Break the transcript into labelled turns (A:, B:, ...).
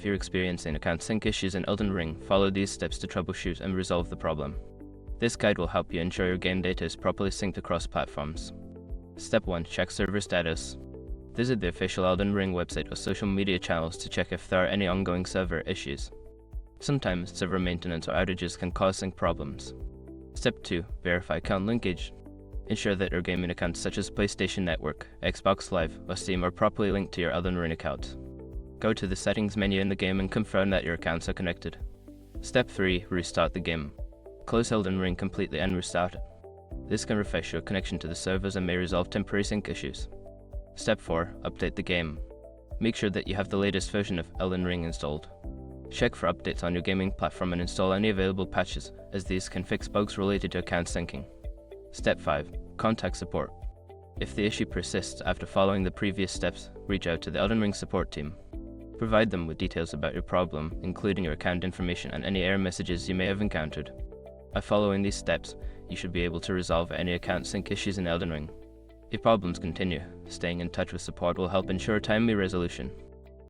A: you're experiencing account sync issues in Elden Ring, follow these steps to troubleshoot and resolve the problem. This guide will help you ensure your game data is properly synced across platforms. Step 1. Check server status. Visit the official Elden Ring website or social media channels to check if there are any ongoing server issues. Sometimes server maintenance or outages can cause sync problems. Step 2. Verify account linkage. Ensure that your gaming accounts such as PlayStation Network, Xbox Live, or Steam are properly linked to your Elden Ring account. Go to the settings menu in the game and confirm that your accounts are connected. Step 3. Restart the game. Close Elden Ring completely and restart it. This can refresh your connection to the servers and may resolve temporary sync issues. Step 4. Update the game. Make sure that you have the latest version of Elden Ring installed. Check for updates on your gaming platform and install any available patches, as these can fix bugs related to account syncing. Step 5. Contact support. If the issue persists after following the previous steps, reach out to the Elden Ring support team. Provide them with details about your problem, including your account information and any error messages you may have encountered. By following these steps, you should be able to resolve any account sync issues in Elden Ring. If problems continue, staying in touch with support will help ensure timely resolution.